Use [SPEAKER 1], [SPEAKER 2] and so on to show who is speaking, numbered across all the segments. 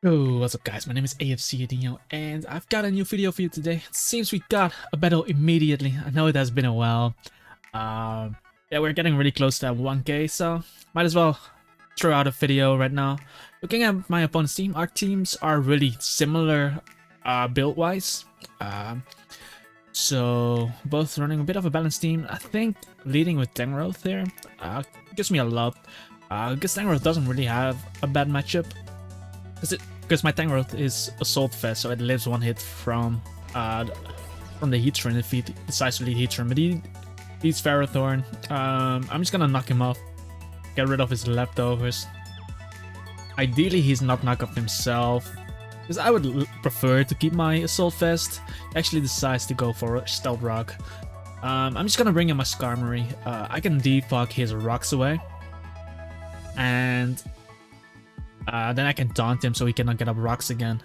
[SPEAKER 1] Oh, what's up guys, my name is AFC Adinho and I've got a new video for you today. It seems we got a battle immediately. I know it has been a while. Yeah, we're getting really close to that 1k, so might as well throw out a video right now. Looking at my opponent's team, our teams are really similar build-wise. So both running a bit of a balanced team. I think leading with Tangrowth here gives me a lot. Because Tangrowth doesn't really have a bad matchup. Because my Tangrowth is Assault Vest, so it lives one hit from the Heatran if he decides to lead Heatran. But he leads Ferrothorn. I'm just gonna knock him off, get rid of his leftovers. Ideally, he's not knock off himself, because I would prefer to keep my Assault Vest. He actually decides to go for Stealth Rock. I'm just gonna bring in my Skarmory. I can defog his rocks away, and then I can taunt him so he cannot get up rocks again.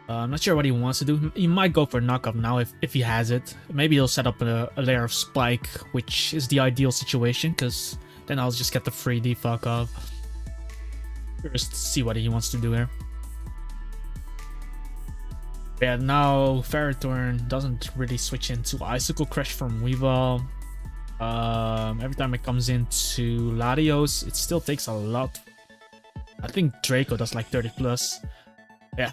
[SPEAKER 1] I'm not sure what he wants to do. He might go for knock up now if he has it. Maybe he'll set up a layer of Spike, which is the ideal situation, because then I'll just get the free defog off. First, see what he wants to do here. Yeah, now Ferrothorn doesn't really switch into Icicle Crush from Weavile. Every time it comes into Latios, it still takes a lot. I think Draco does like 30 plus. Yeah.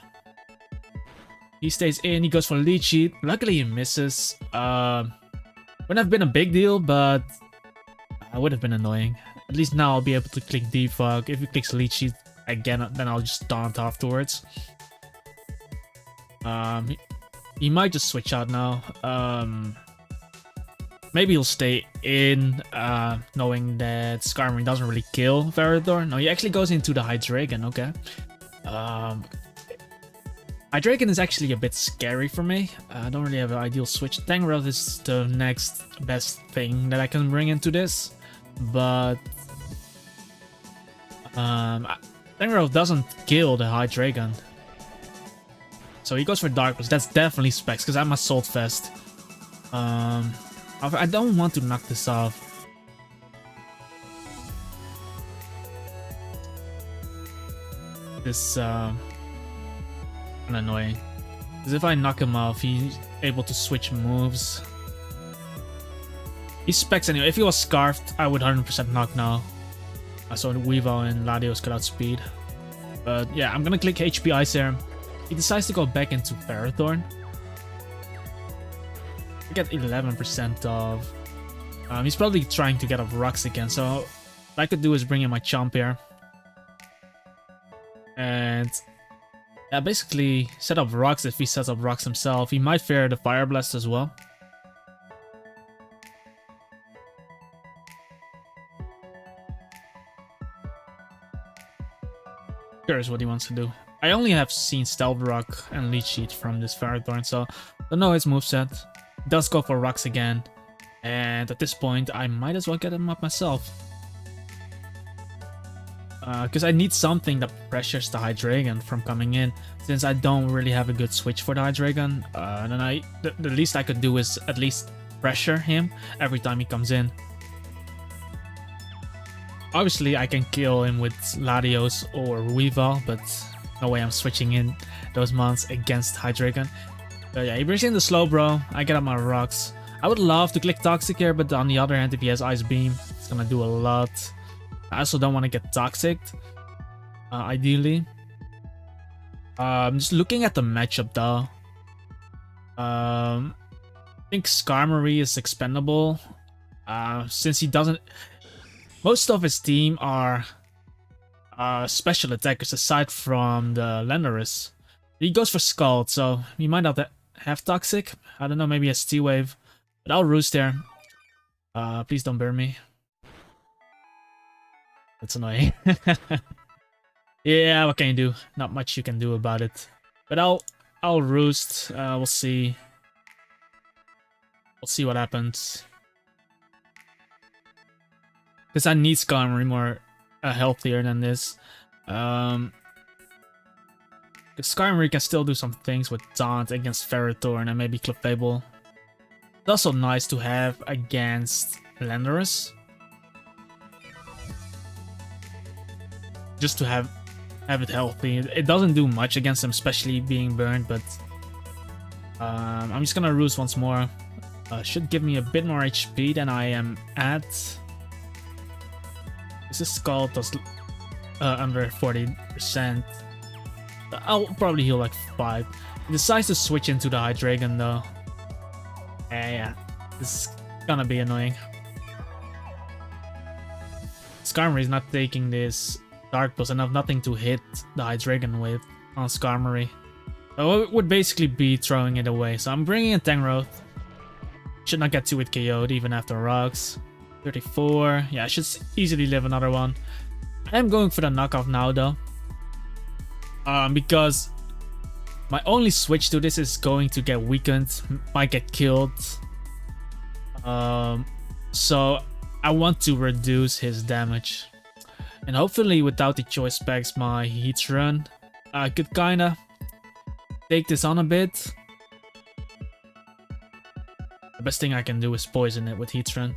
[SPEAKER 1] He stays in, he goes for Leech Seed. Luckily he misses. Wouldn't have been a big deal, but it would have been annoying. At least now I'll be able to click Defog. If he clicks Leech Seed again, then I'll just taunt afterwards. He might just switch out now. Maybe he'll stay in, knowing that Skarmory doesn't really kill Ferrothorn. No, he actually goes into the Hydreigon, okay. Hydreigon is actually a bit scary for me. I don't really have an ideal switch. Tangrowth is the next best thing that I can bring into this. But Tangrowth doesn't kill the Hydreigon. So he goes for Darkness. That's definitely specs, because I'm Assault Vest. I don't want to knock this off. This kinda annoying. Because if I knock him off, he's able to switch moves. He specs anyway. If he was Scarfed, I would 100% knock now. So Weavile and Latios could outspeed. But yeah, I'm gonna click HP Ice Serum. He decides to go back into Ferrothorn. Get 11% of. He's probably trying to get up rocks again, so what I could do is bring in my Chomp here. And yeah, basically set up rocks. If he sets up rocks himself, he might fear the Fire Blast as well. Curious what he wants to do. I only have seen Stealth Rock and Leech Seed from this Ferrothorn, so don't know his moveset. Does go for rocks again, and at this point I might as well get him up myself, because I need something that pressures the Hydreigon from coming in, since I don't really have a good switch for the Hydreigon. Then the least I could do is at least pressure him every time he comes in. Obviously I can kill him with Latios or Weavile, but no way I'm switching in those mons against Hydreigon. Yeah, he brings in the Slowbro. I get up my rocks. I would love to click Toxic here, but on the other hand, if he has Ice Beam, it's gonna do a lot. I also don't want to get Toxic, ideally. Just looking at the matchup though. I think Skarmory is expendable. Since he doesn't... Most of his team are special attackers aside from the Landorus. He goes for Scald, so he might not have Toxic. I don't know, maybe a T-Wave. But I'll Roost there. Please don't burn me. That's annoying. Yeah, what can you do? Not much you can do about it. But I'll Roost. We'll see. We'll see what happens. Because I need Skarmory more healthier than this. Skarmory can still do some things with Taunt against Ferrothorn and maybe Clefable. It's also nice to have against Landorus. Just to have have it healthy. It doesn't do much against him, especially being burned, but I'm just gonna roost once more. Should give me a bit more HP than I am at. This skull does under 40%. I'll probably heal like 5. He decides to switch into the Hydreigon though. Yeah, this is gonna be annoying. Skarmory is not taking this Dark Pulse and I have nothing to hit the Hydreigon with on Skarmory. So it would basically be throwing it away. So I'm bringing in Tangrowth. Should not get 2 with KO'd even after rocks. 34. Yeah, I should easily live another one. I am going for the knockoff now though. Because my only switch to this is going to get weakened, might get killed. So I want to reduce his damage. And hopefully without the choice specs, my Heatran, I could kinda take this on a bit. The best thing I can do is poison it with Heatran.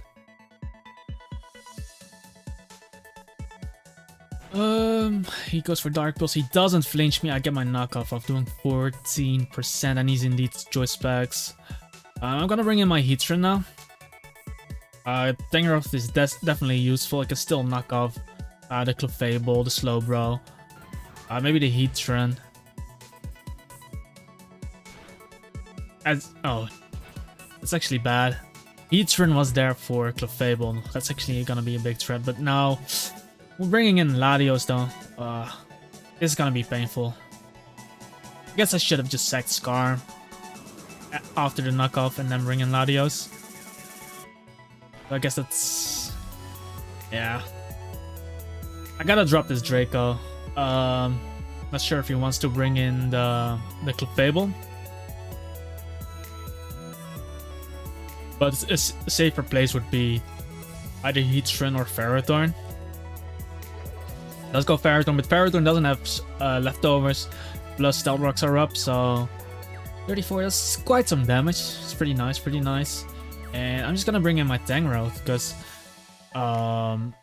[SPEAKER 1] He goes for Dark Pulse. He doesn't flinch me. I get my knockoff of doing 14%, and he's indeed choice specs. I'm gonna bring in my Heatran now. Tangrowth is definitely useful. I can still knock off the Clefable, the Slowbro, maybe the Heatran. Oh, that's actually bad. Heatran was there for Clefable. That's actually gonna be a big threat. But now we're bringing in Latios though. This is gonna be painful. I guess I should have just sacked Scar after the knockoff and then bring in Latios. I guess that's... yeah. I gotta drop this Draco. Not sure if he wants to bring in the Clefable. But a safer place would be either Heatran or Ferrothorn. Let's go Ferrothorn, but Ferrothorn doesn't have leftovers. Plus Stealth Rocks are up, so 34, that's quite some damage. It's pretty nice, pretty nice. And I'm just gonna bring in my Tangrowth, because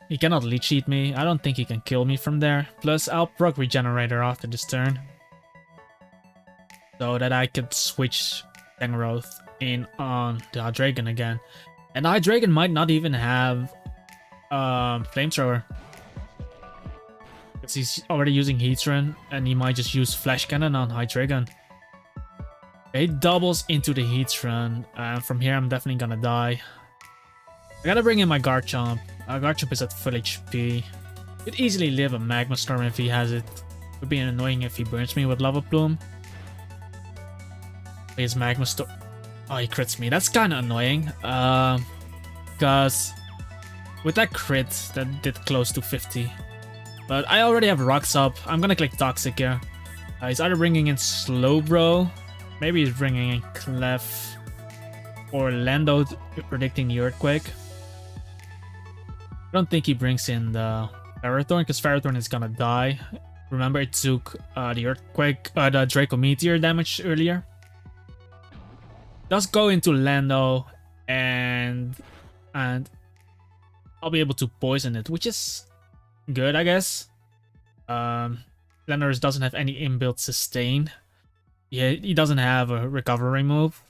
[SPEAKER 1] he cannot Leech Seed me. I don't think he can kill me from there. Plus I'll proc Regenerator after this turn, so that I could switch Tangrowth in on the Hydreigon again. And the Hydreigon might not even have Flamethrower, because he's already using Heatran, and he might just use Flash Cannon on Hydreigon. He doubles into the Heatran, and from here I'm definitely gonna die. I gotta bring in my Garchomp. Garchomp is at full HP. Could easily live a Magma Storm if he has it. Would be annoying if he burns me with Lava Plume. His Magma Storm. Oh, he crits me. That's kind of annoying. Because with that crit, that did close to 50. But I already have rocks up. I'm gonna click Toxic here. He's either bringing in Slowbro. Maybe he's bringing in Clef. Or Lando, predicting the Earthquake. I don't think he brings in the Ferrothorn, because Ferrothorn is gonna die. Remember, it took the Earthquake, the Draco Meteor damage earlier. Does go into Lando, and I'll be able to poison it, which is good, I guess. Landorus doesn't have any inbuilt sustain. Yeah, he doesn't have a recovery move.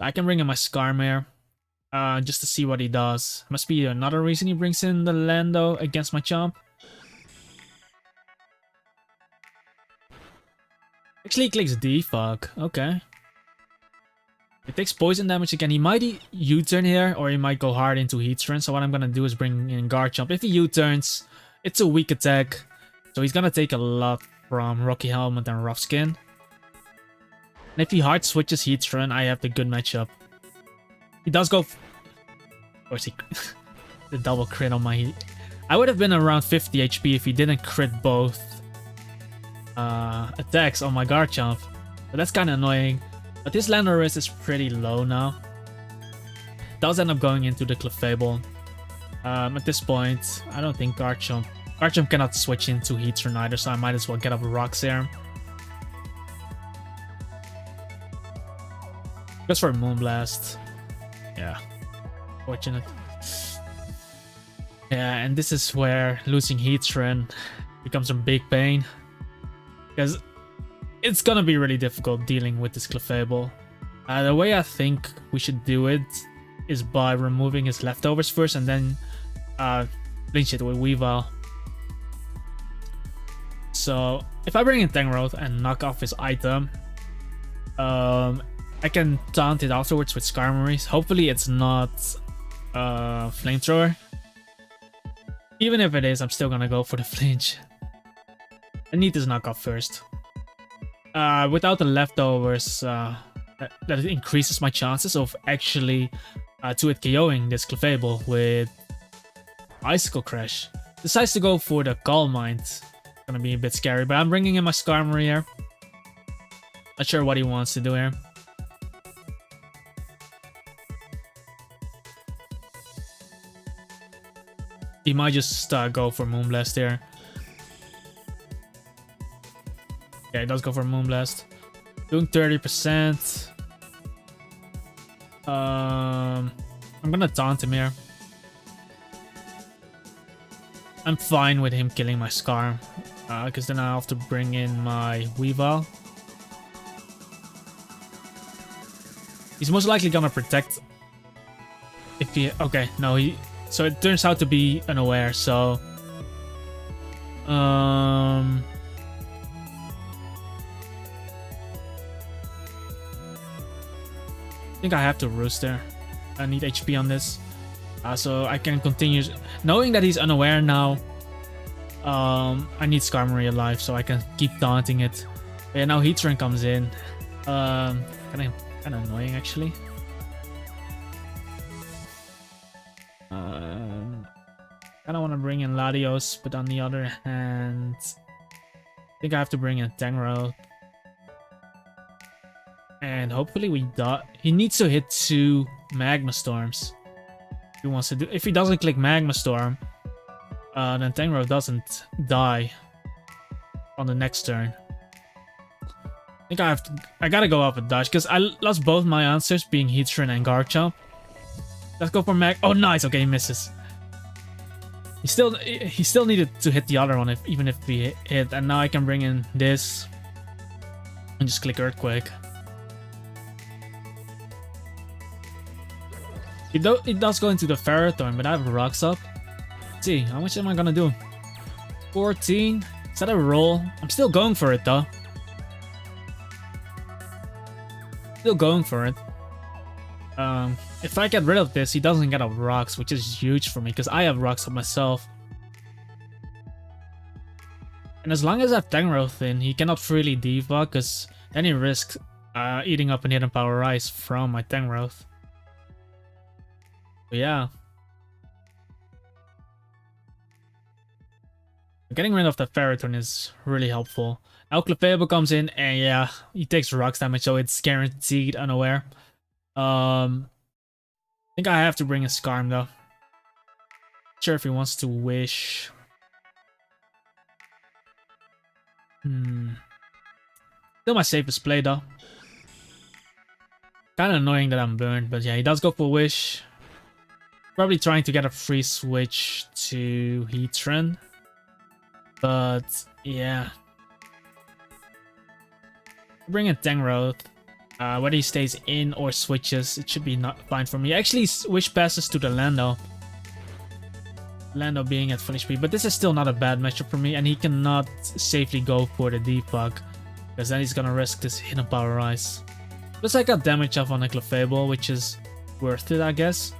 [SPEAKER 1] I can bring in my Skarmory just to see what he does. Must be another reason he brings in the Lando against my Chomp. Actually, he clicks Defog. Okay. It takes poison damage again. He might U-turn here, or he might go hard into Heatran. So what I'm gonna do is bring in Garchomp. If he U-turns, it's a weak attack, so he's gonna take a lot from Rocky Helmet and Rough Skin. And if he hard switches Heatran, I have the good matchup. He does go... of course, he the double crit on my Heat. I would have been around 50 HP if he didn't crit both attacks on my Garchomp. But that's kind of annoying. But this Landorus is pretty low now. Does end up going into the Clefable. At this point, I don't think Garchomp cannot switch into Heatran either, so I might as well get up a Rock Serum. Goes for a Moonblast. Yeah. Fortunate. Yeah, and this is where losing Heatran becomes a big pain. because it's gonna be really difficult dealing with this Clefable. The way I think we should do it is by removing his leftovers first and then flinch it with Weavile. So if I bring in Tangrowth and knock off his item, I can taunt it afterwards with Skarmory. Hopefully it's not Flamethrower. Even if it is, I'm still gonna go for the flinch. I need this knockoff first. Without the leftovers, that increases my chances of actually 2-hit KOing this Clefable with Icicle Crash. Decides to go for the Calm Mind. Gonna be a bit scary, but I'm bringing in my Skarmory here. Not sure what he wants to do here. He might just go for Moonblast here. Yeah, he does go for Moonblast. Doing 30%. I'm gonna taunt him here. I'm fine with him killing my Scar. Because then I have to bring in my Weavile. He's most likely gonna protect. If he... Okay, no, he... So it turns out to be unaware, so... I think I have to Roost there. I need HP on this. So I can continue... Knowing that he's unaware now, I need Skarmory alive so I can keep taunting it. But yeah, now Heatran comes in. Kind of annoying actually. I don't want to bring in Latios, but on the other hand, I think I have to bring in Tangrowth. And hopefully we die. He needs to hit 2 Magma Storms. He wants to do. If he doesn't click Magma Storm, then Tangrowth doesn't die on the next turn. I think I gotta go up with Dodge because I lost both my answers, being Heatran and Garchomp. Let's go for Mag. Oh, nice. Okay, he misses. He still needed to hit the other one, even if he hit. And now I can bring in this and just click Earthquake. It does go into the Ferrothorn, but I have rocks up. Let's see, how much am I gonna do? 14? Is that a roll? I'm still going for it though. Still going for it. If I get rid of this, he doesn't get up rocks, which is huge for me because I have rocks up myself. And as long as I have Tangrowth in, he cannot freely Diva because then he risks eating up an Hidden Power Ice from my Tangrowth. But yeah. Getting rid of the Ferrothorn is really helpful. Now Clefable comes in and yeah, he takes rocks damage, so it's guaranteed unaware. I think I have to bring a Skarm though. Not sure if he wants to wish. Still my safest play though. Kinda annoying that I'm burned, but yeah, he does go for wish. Probably trying to get a free switch to Heatran. But yeah. Bring in Tangrowth. Whether he stays in or switches, it should be not fine for me. Actually, wish passes to the Lando. Lando being at full HP, but this is still not a bad matchup for me, and he cannot safely go for the Defog, because then he's gonna risk this Hidden Power Ice. Plus I got damage off on a Clefable, which is worth it, I guess.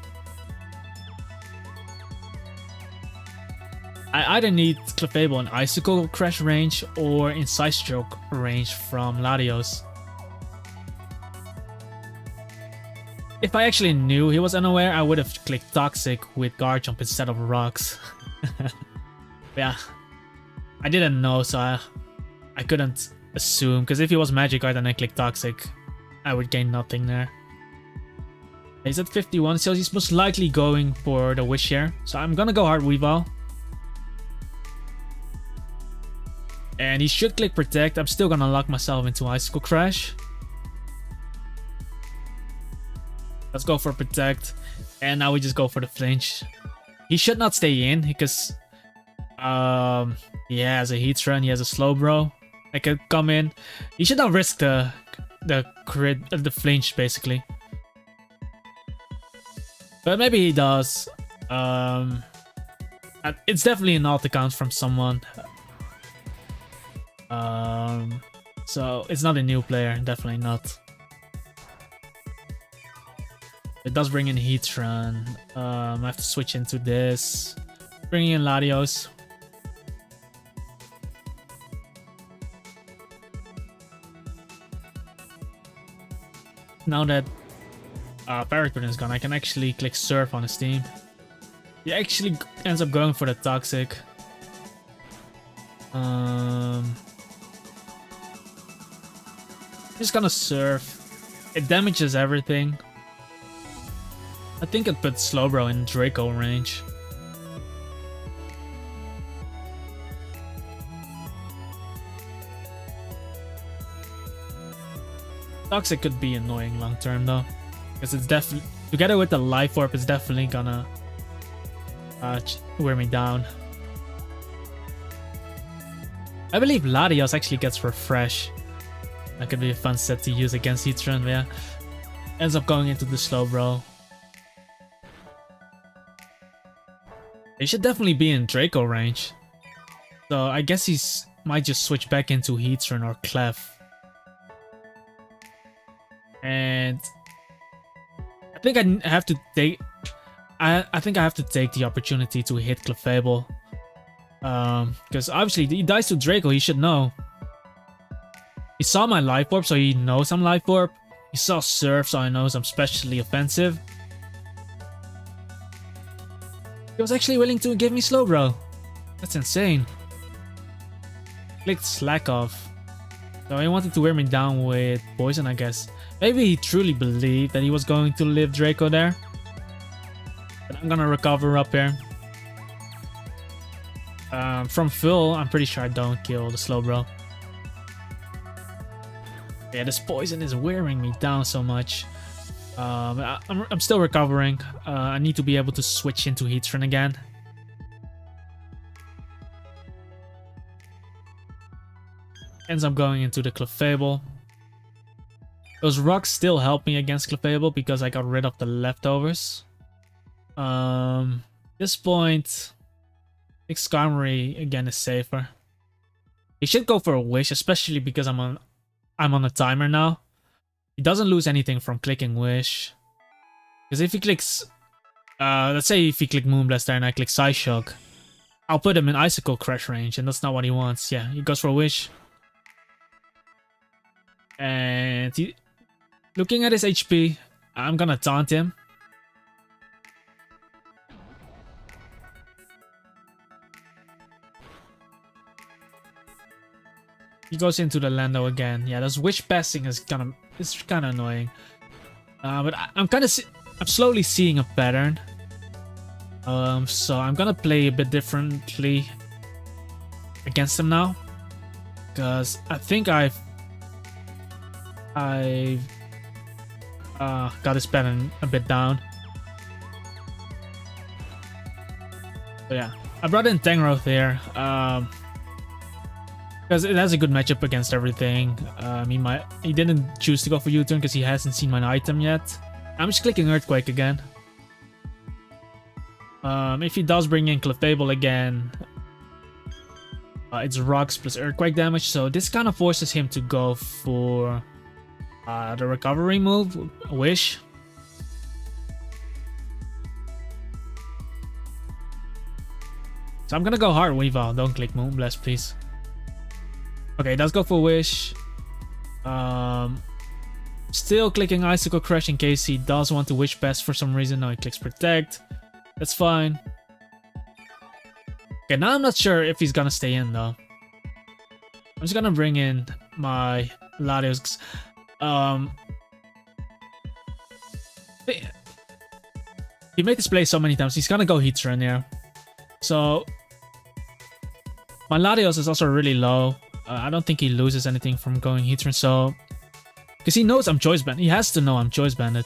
[SPEAKER 1] I either need Clefable in Icicle Crash range or in Side Stroke range from Latios. If I actually knew he was unaware, I would have clicked Toxic with Garchomp instead of Rocks. Yeah, I didn't know, so I couldn't assume, because if he was Magic Art and I clicked Toxic, I would gain nothing there. He's at 51, so he's most likely going for the Wish here. So I'm gonna go hard Weavile. And he should click Protect. I'm still gonna lock myself into Icicle Crash. Let's go for Protect. And now we just go for the flinch. He should not stay in because he has a Heatran, he has a Slowbro. I could come in. He should not risk the crit, the flinch basically. But maybe he does. It's definitely an alt account from someone. So it's not a new player, definitely not. It does bring in Heatran. I have to switch into this. Bringing in Latios. Now that Paragon is gone, I can actually click Surf on his team. He actually ends up going for the Toxic. Just gonna Surf. It damages everything. I think it puts Slowbro in Draco range. Toxic could be annoying long term though, because it's definitely together with the Life Orb, it's definitely gonna wear me down. I believe Latios actually gets Refresh. That could be a fun set to use against Heatran. Yeah, ends up going into the Slowbro. He should definitely be in Draco range. So I guess he's might just switch back into Heatran or Clef. And I think I have to take I think I have to take the opportunity to hit Clefable. Because obviously he dies to Draco, he should know. He saw my Life Orb, so he knows I'm Life Orb. He saw Surf, so he knows I'm specially offensive. He was actually willing to give me Slowbro. That's insane. Clicked Slack off. So he wanted to wear me down with Poison, I guess. Maybe he truly believed that he was going to live Draco there. But I'm gonna recover up here. From full, I'm pretty sure I don't kill the Slowbro. Yeah, this Poison is wearing me down so much. I'm still recovering. I need to be able to switch into Heatran again. Ends up going into the Clefable. Those rocks still help me against Clefable because I got rid of the leftovers. This point, I think Skarmory again is safer. He should go for a Wish, especially because I'm on a timer now. He doesn't lose anything from clicking Wish. Because if he clicks... let's say if he click Moonblast there and I click Psyshock, I'll put him in Icicle Crash range, and that's not what he wants. Yeah, he goes for a Wish. And he... Looking at his HP, I'm gonna taunt him. He goes into the Lando again. Yeah, this Wish passing is kind of annoying. But I'm slowly seeing a pattern. So I'm gonna play a bit differently against him now, because I think I've got his pattern a bit down. So yeah, I brought in Tangrowth here. Because it has a good matchup against everything. He didn't choose to go for U-turn because he hasn't seen my item yet. I'm just clicking Earthquake again. If he does bring in Clefable again, it's rocks plus Earthquake damage, so this kind of forces him to go for the recovery move, Wish. So I'm gonna go hard Weavile, don't click Moonblast please. Okay, let's go for Wish. Still clicking Icicle Crush in case he does want to Wish Pass for some reason. No, he clicks Protect. That's fine. Okay, now I'm not sure if he's gonna stay in though. I'm just gonna bring in my Latios. He made this play so many times. He's gonna go Heatran here. So my Latios is also really low. I don't think he loses anything from going Heatran, so... Because he knows I'm Choice Banded. He has to know I'm Choice Banded.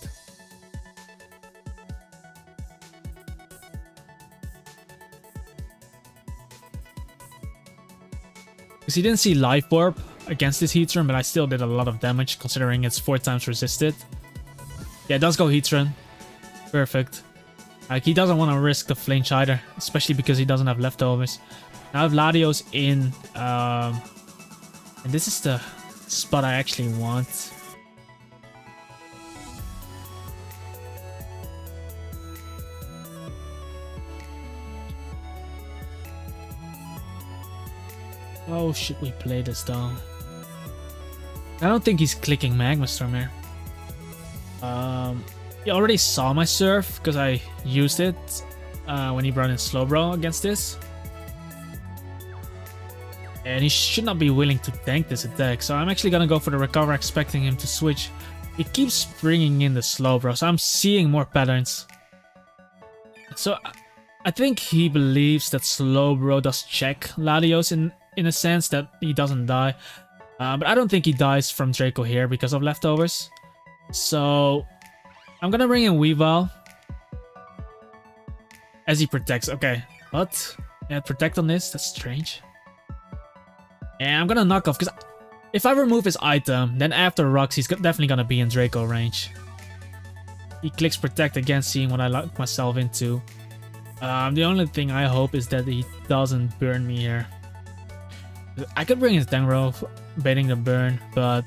[SPEAKER 1] Because he didn't see Life Orb. against this Heatran, but I still did a lot of damage considering it's 4 times resisted. Yeah, it does go Heatran. Perfect. Like, he doesn't want to risk the flinch either, especially because he doesn't have leftovers. Now I have Latios in, and this is the spot I actually want. Oh, should we play this down? I don't think he's clicking Magma Storm here. He already saw my Surf because I used it when he brought in Slowbro against this. And he should not be willing to tank this attack, so I'm actually gonna go for the Recover, expecting him to switch. He keeps bringing in the Slowbro, so I'm seeing more patterns. So I think he believes that Slowbro does check Latios in a sense that he doesn't die. But I don't think he dies from Draco here because of leftovers. So I'm gonna bring in Weavile as he protects. Okay, what? Yeah, protect on this? That's strange. And I'm gonna knock off because if I remove his item, then after rocks, he's definitely gonna be in Draco range. He clicks protect again, seeing what I locked myself into. The only thing I hope is that he doesn't burn me here. I could bring in Tangro, baiting the burn, but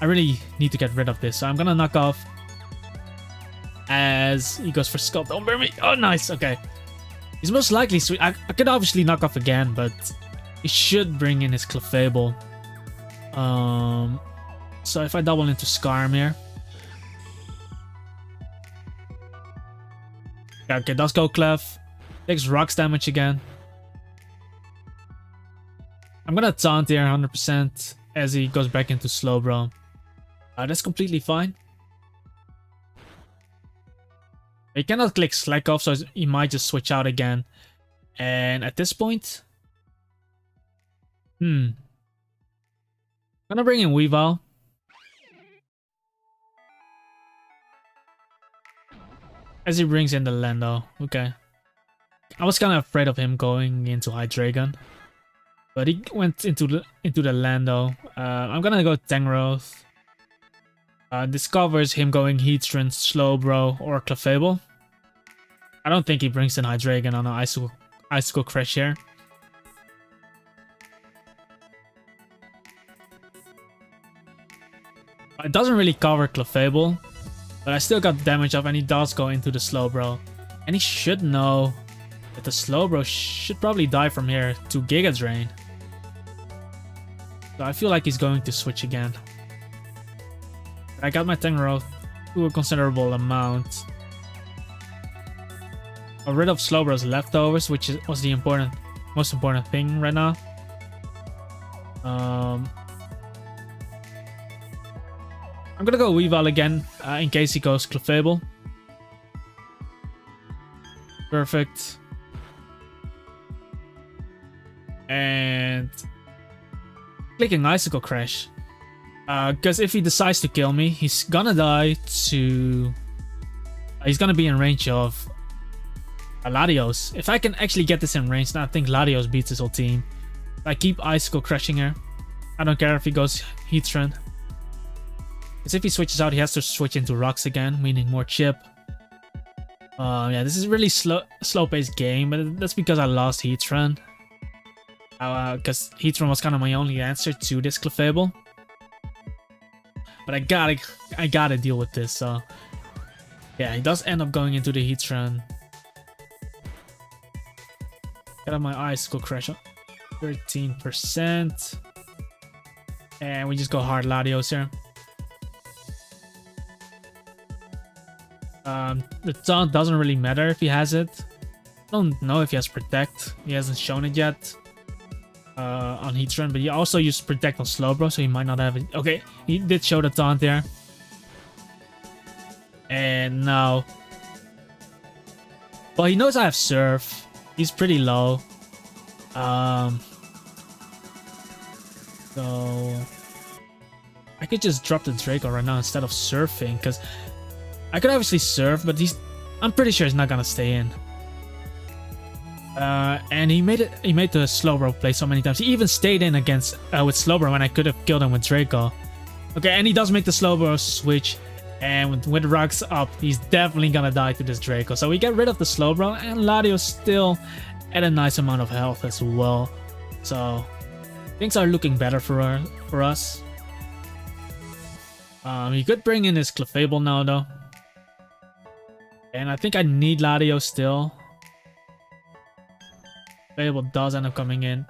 [SPEAKER 1] I really need to get rid of this. So I'm gonna knock off as he goes for Sculpt. Don't burn me. Oh, nice. Okay. He's most likely sweet. I could obviously knock off again, but he should bring in his Clefable. So if I double into Scarm here. Okay, does go Clef. Takes rocks damage again. I'm gonna taunt here 100% as he goes back into Slowbro. That's completely fine. He cannot click Slack off, so he might just switch out again. And at this point... I'm gonna bring in Weavile. As he brings in the Lando. Okay. I was kind of afraid of him going into Hydreigon. But he went into the Lando. I'm gonna go Tangrowth. This covers him going Heatran, Slowbro, or Clefable. I don't think he brings in Hydreigon on an Icicle Crash here. It doesn't really cover Clefable, but I still got damage off, and he does go into the Slowbro. And he should know that the Slowbro should probably die from here to Giga Drain. So I feel like he's going to switch again. I got my Tangrowth to a considerable amount. Got rid of Slowbro's leftovers, which was the most important thing right now. I'm gonna go Weavile again, in case he goes Clefable. Perfect. And... clicking Icicle Crash. Because if he decides to kill me, he's gonna die to... he's gonna be in range of Latios. If I can actually get this in range, then I think Latios beats his whole team. I keep Icicle Crashing here. I don't care if he goes Heatran. Because if he switches out, he has to switch into rocks again, meaning more chip. Yeah, this is really slow-paced game, but that's because I lost Heatran. Because Heatran was kind of my only answer to this Clefable. But I gotta deal with this, so... yeah, he does end up going into the Heatran. Get out my Icicle Crash up. 13%. And we just go hard Latios here. The taunt doesn't really matter if he has it. I don't know if he has Protect. He hasn't shown it yet on Heatran, but he also used Protect on Slowbro, so he might not have it. Okay, he did show the taunt there. And now... well, he knows I have Surf. He's pretty low. So... I could just drop the Draco right now instead of Surfing, because... I could obviously Surf, but I'm pretty sure he's not gonna stay in. And he made it. He made the Slowbro play so many times. He even stayed in against with Slowbro when I could have killed him with Draco. Okay, and he does make the Slowbro switch. And with rocks up, he's definitely gonna die to this Draco. So we get rid of the Slowbro, and Ladio's still at a nice amount of health as well. So things are looking better for us. He could bring in his Clefable now though. And I think I need Ladio still. Clefable does end up coming in.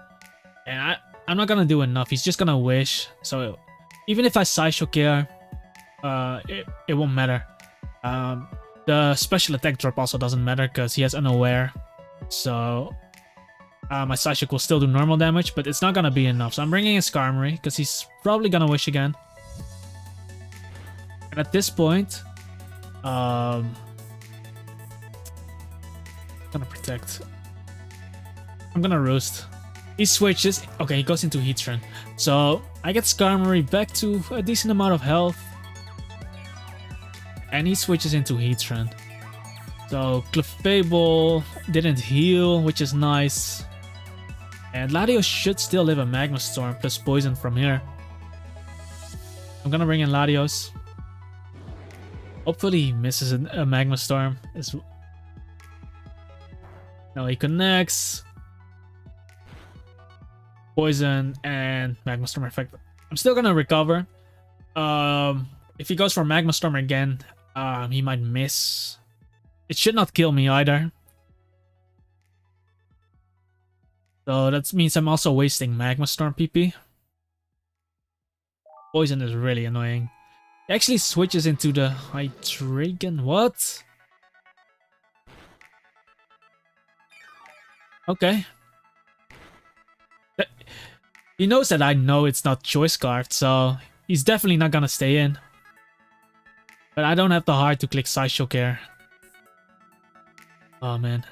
[SPEAKER 1] And I'm not gonna do enough. He's just gonna wish. So even if I Psyshock here, it won't matter. The special attack drop also doesn't matter because he has Unaware. So my Psyshock will still do normal damage, but it's not gonna be enough. So I'm bringing in Skarmory because he's probably gonna wish again. And at this point, gonna protect. I'm gonna Roost. He switches. Okay, he goes into Heatran. So I get Skarmory back to a decent amount of health. And he switches into Heatran. So Clefable didn't heal, which is nice. And Latios should still live a Magma Storm plus Poison from here. I'm gonna bring in Latios. Hopefully he misses a Magma Storm. Now he connects. Poison and Magma Storm effect. I'm still gonna recover. If he goes for Magma Storm again, he might miss. It should not kill me either. So that means I'm also wasting Magma Storm PP. Poison is really annoying. He actually switches into the Hydreigon. What? Okay. He knows that I know it's not Choice Scarf, so he's definitely not gonna stay in. But I don't have the heart to click Psyshock here. Oh man.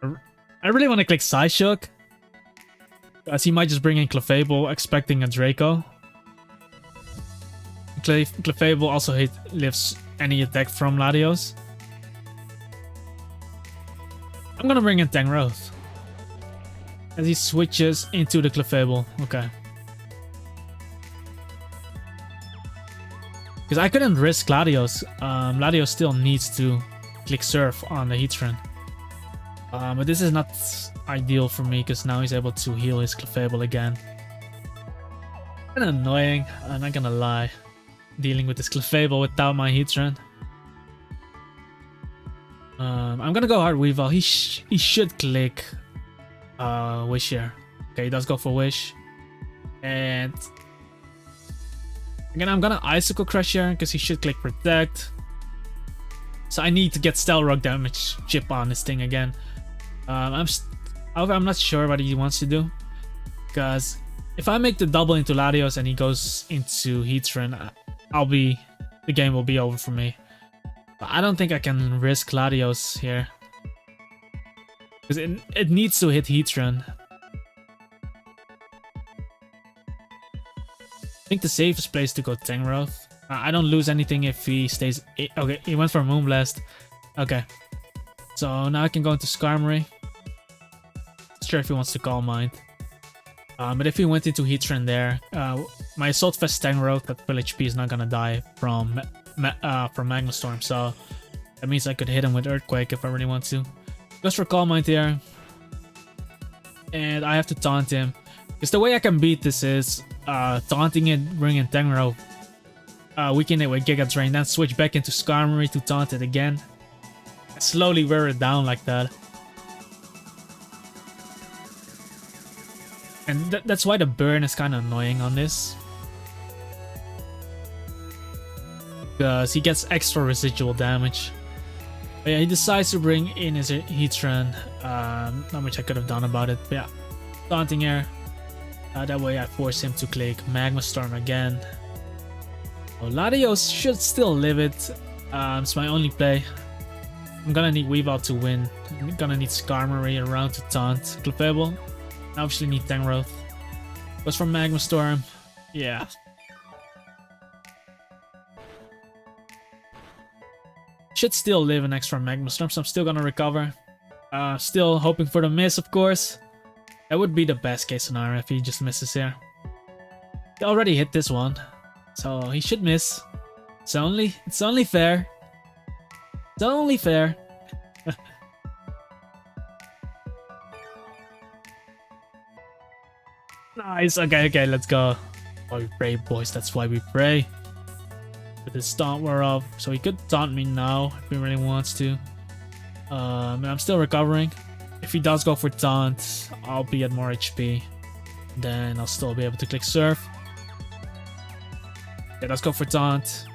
[SPEAKER 1] I really want to click Psyshock. As he might just bring in Clefable, expecting a Draco. Clefable also lifts any attack from Latios. I'm gonna bring in Tangrowth. As he switches into the Clefable. Okay. Because I couldn't risk Latios. Latios still needs to click Surf on the Heatran. But this is not ideal for me because now he's able to heal his Clefable again. Kinda annoying, I'm not gonna lie. Dealing with this Clefable without my Heatran. I'm gonna go hard Weavile. He should click Wish here. Okay, he does go for Wish. And again, I'm gonna Icicle Crush here because he should click Protect. So I need to get Stealth Rock damage chip on this thing again. I'm not sure what he wants to do. Because if I make the double into Latios and he goes into Heatran, the game will be over for me. But I don't think I can risk Latios here. Because it needs to hit Heatran. I think the safest place to go Tangrowth. I don't lose anything if he stays... Okay, he went for Moonblast. Okay. So now I can go into Skarmory. Not sure if he wants to Calm Mind. But if he went into Heatran there, my Assault Vest Tangrowth at full HP is not gonna die from Magma Storm. So that means I could hit him with Earthquake if I really want to. Goes for Calm Mind here. And I have to taunt him. Because the way I can beat this is taunting it, bring in Tangrowth. Weaken it with Giga Drain, then switch back into Skarmory to taunt it again. And slowly wear it down like that. And that's why the burn is kind of annoying on this. Because he gets extra residual damage. But yeah, he decides to bring in his Heatran. Not much I could have done about it. But yeah, taunting here. That way I force him to click Magma Storm again. Well, Latios should still live it. It's my only play. I'm gonna need Weavile to win. I'm gonna need Skarmory around to taunt Clefable. I obviously need Tangrowth. Goes for Magma Storm. Yeah. Should still live an extra Magma Storm, so I'm still gonna recover. Still hoping for the miss, of course. That would be the best case scenario if he just misses here. He already hit this one, so he should miss. It's only fair. It's only fair. Nice. Okay, let's go. Why we pray, boys. That's why we pray. With his taunt wear off, so he could taunt me now if he really wants to. I'm still recovering. If he does go for taunt, I'll be at more HP. Then I'll still be able to click surf. Yeah, let's go for taunt.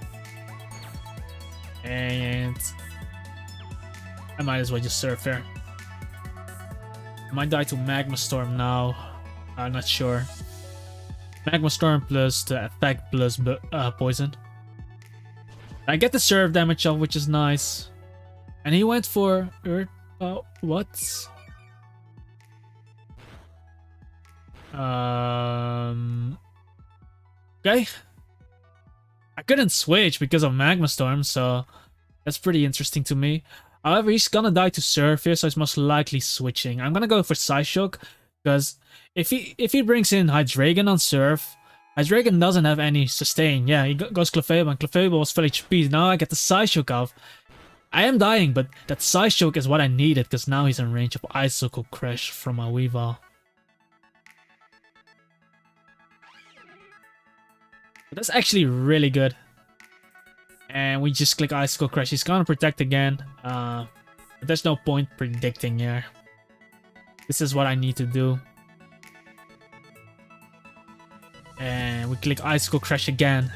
[SPEAKER 1] And I might as well just surf here. I might die to Magma Storm now. I'm not sure. Magma Storm plus the attack plus poison. I get the surf damage off, which is nice. And he went for Earth. What? Okay. I couldn't switch because of Magma Storm, so that's pretty interesting to me. However, he's gonna die to surf here, so he's most likely switching. I'm gonna go for Psyshock, because if he brings in Hydreigon on surf, Hydreigon doesn't have any sustain. Yeah, he goes Clefable, and Clefable was full HP. Now I get the Psyshock off. I am dying, but that Psyshock is what I needed, because now he's in range of Icicle Crash from my Weavile. But that's actually really good. And we just click Icicle Crash. He's gonna protect again. But there's no point predicting here. This is what I need to do. And we click Icicle Crash again.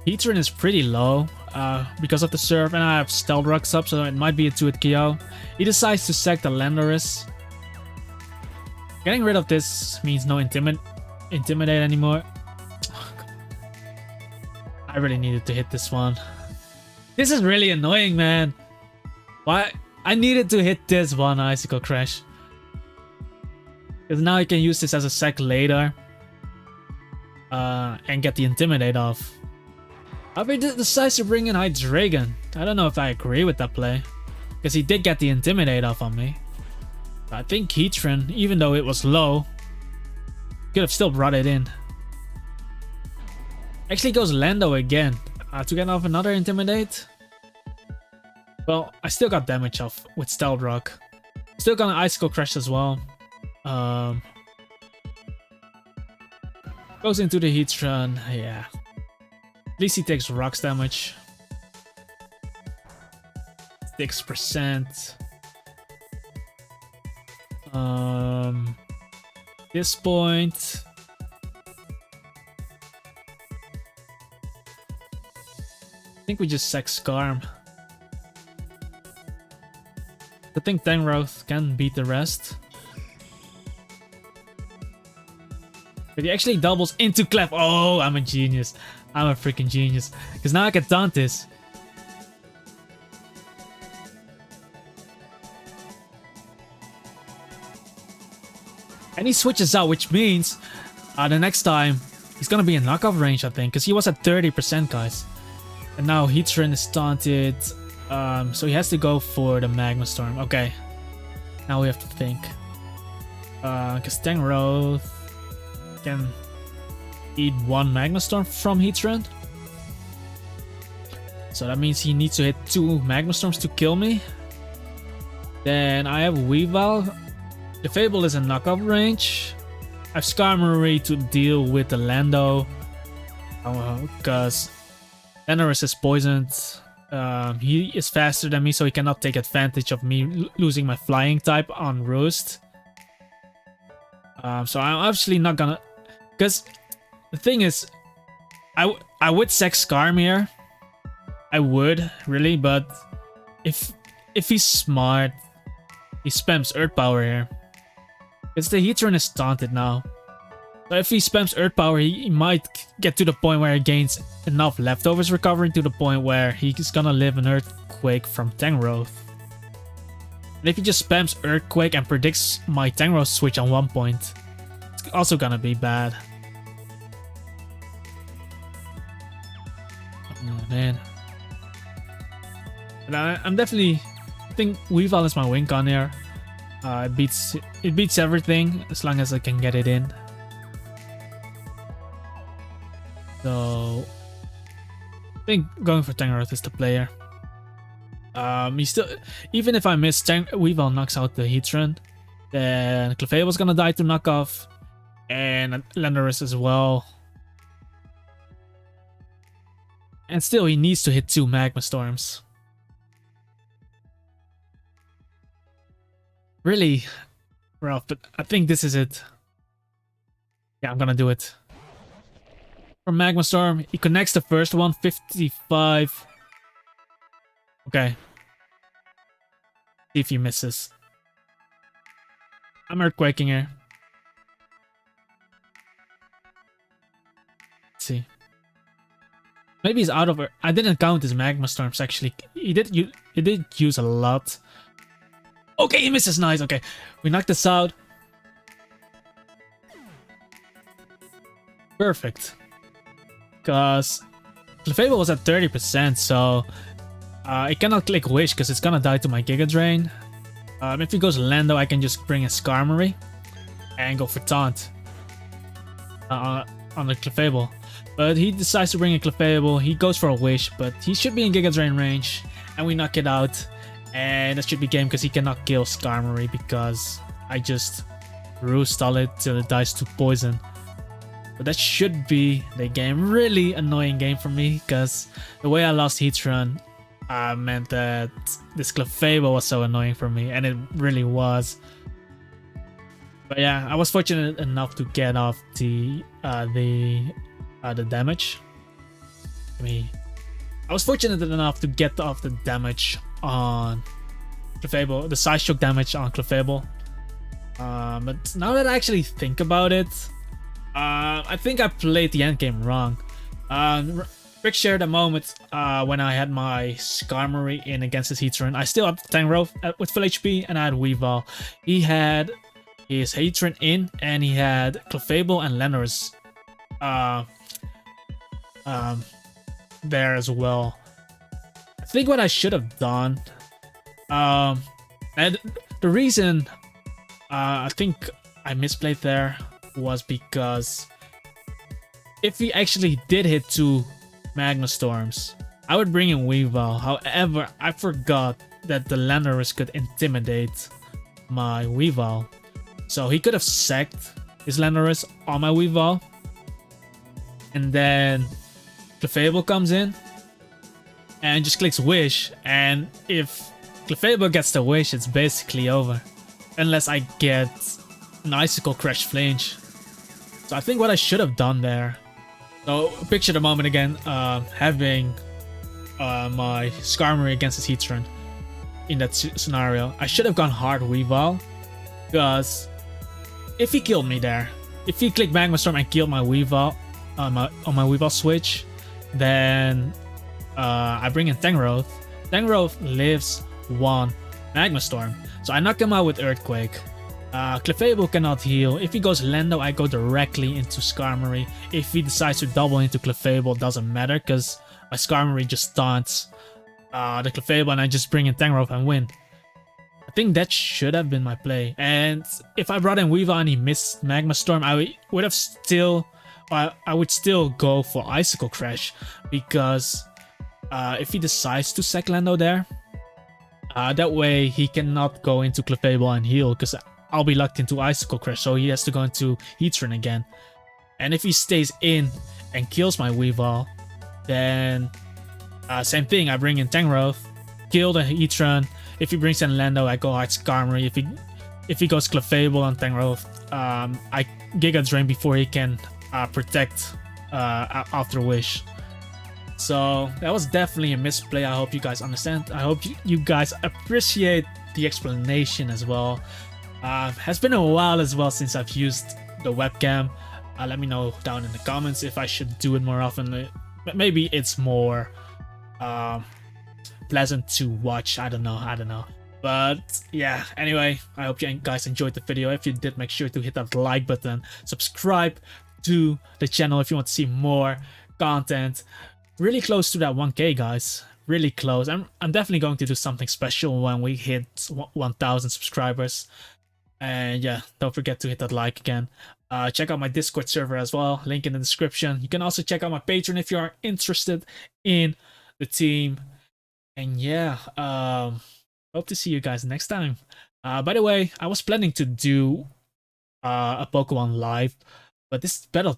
[SPEAKER 1] Heatran is pretty low because of the surf, and I have Stealth Rocks up, so it might be a 2-hit KO. He decides to sack the Landorus. Getting rid of this means no Intimidate anymore. I really needed to hit this one. This is really annoying, man. Why? I needed to hit this one Icicle Crash. Because now I can use this as a sack later. And get the Intimidate off. However, he decides to bring in Hydreigon. I don't know if I agree with that play. Because he did get the Intimidate off on me. But I think Heatran, even though it was low, could have still brought it in. Actually goes Lando again. To get off another Intimidate. Well, I still got damage off with Stealth Rock. Still got an Icicle Crash as well. Goes into the Heatran. Yeah. At least he takes rocks damage. 6%. This point. I think we just sack Skarm. I think Tangrowth can beat the rest. But he actually doubles into Clef. Oh, I'm a genius. I'm a freaking genius. Because now I can taunt this. And he switches out, which means the next time he's gonna be in knockoff range, I think. Because he was at 30%, guys. And now Heatran is taunted. So he has to go for the Magma Storm. Okay. Now we have to think. Because Tangrowth can eat one Magma Storm from Heatran. So that means he needs to hit 2 Magma Storms to kill me. Then I have Weavile. The Fable is in knockoff range. I have Skarmory to deal with the Lando. Because Landorus is poisoned. He is faster than me, so he cannot take advantage of me losing my flying type on Roost. So I'm obviously not gonna... Because the thing is, I would sack Skarm here. I would, really, but if he's smart, he spams Earth Power here. Because the Heatran is taunted now. So if he spams Earth Power, he might get to the point where he gains enough leftovers recovery to the point where he's gonna live an Earthquake from Tangrowth. And if he just spams Earthquake and predicts my Tangrowth switch on 1 point, it's also gonna be bad. Oh man. But I'm definitely, I think Weavile is my win con here. It beats everything as long as I can get it in. So I think going for Tangrowth is the player. He still, even if I miss, Weavile knocks out the Heatran, then Clefable's gonna die to knock off, and Landorus as well. And still, he needs to hit 2 Magma Storms. Really rough, but I think this is it. Yeah, I'm gonna do it. For Magma Storm, he connects the first one, 55. Okay. See if he misses. I'm Earthquaking here. Let's see. Maybe he's out of it. I didn't count his Magma Storms actually. He did use a lot. Okay, he misses. Nice. Okay, we knocked this out. Perfect. Because Clefable was at 30%, so I cannot click Wish because it's gonna die to my Giga Drain. If he goes Lando, I can just bring a Skarmory and go for Taunt on the Clefable. But he decides to bring a Clefable. He goes for a Wish, but he should be in Giga Drain range, and we knock it out. And that should be game because he cannot kill Skarmory because I just Roost-stall it till it dies to poison. But that should be the game. Really annoying game for me because the way I lost Heatran meant that this Clefable was so annoying for me, and it really was. But yeah, I was fortunate enough to get off the damage. I was fortunate enough to get off the damage on Clefable, the Side Stroke damage on Clefable. But now that I actually think about it, I think I played the endgame wrong. Rick shared a moment when I had my Skarmory in against his Heatran. I still had Tangrowth with full HP, and I had Weavile. He had his Heatran in, and he had Clefable and Landorus there as well. I think what I should have done, and the reason I think I misplayed there was because if he actually did hit 2 Magma Storms, I would bring in Weavile. However, I forgot that the Landorus could intimidate my Weavile. So he could have sacked his Landorus on my Weavile, and then Clefable comes in and just clicks Wish, and if Clefable gets the Wish, it's basically over. Unless I get an Icicle Crash Flinch. So I think what I should have done there, so picture the moment again, having my Skarmory against his Heatran in that scenario. I should have gone hard Weavile, because if he killed me there, if he clicked Magma Storm and killed my Weavile on my Weavile switch, then I bring in Tangrowth. Tangrowth lives 1 Magma Storm, so I knock him out with Earthquake. Clefable cannot heal. If he goes Lando, I go directly into Skarmory. If he decides to double into Clefable, doesn't matter because my Skarmory just taunts the Clefable and I just bring in Tangrowth and win. I think that should have been my play. And if I brought in Weavile and he missed Magma Storm, I would still go for Icicle Crash, because if he decides to sack Lando there, that way he cannot go into Clefable and heal, because I'll be locked into Icicle Crash, so he has to go into Heatran again. And if he stays in and kills my Weavile, then same thing, I bring in Tangrowth, kill the Heatran. If he brings in Lando, I go hard Skarmory. If he goes Clefable on Tangrowth, I Giga Drain before he can protect after Wish. So that was definitely a misplay. I hope you guys understand. I hope you guys appreciate the explanation as well. Has been a while as well since I've used the webcam. Let me know down in the comments if I should do it more often. Maybe it's more pleasant to watch. I don't know. But yeah, anyway, I hope you guys enjoyed the video. If you did, make sure to hit that like button, subscribe to the channel if you want to see more content. Really close to that 1K, guys. Really close. I'm definitely going to do something special when we hit 1,000 subscribers. And yeah, don't forget to hit that like again. Check out my Discord server as well, link in the description. You can also check out my Patreon if you are interested in the team. And yeah, hope to see you guys next time. By the way, I was planning to do a Pokemon live, but this battle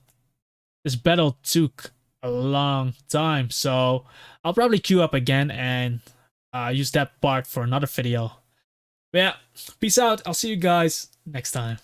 [SPEAKER 1] took a long time, so I'll probably queue up again and use that part for another video. But yeah, peace out. I'll see you guys next time.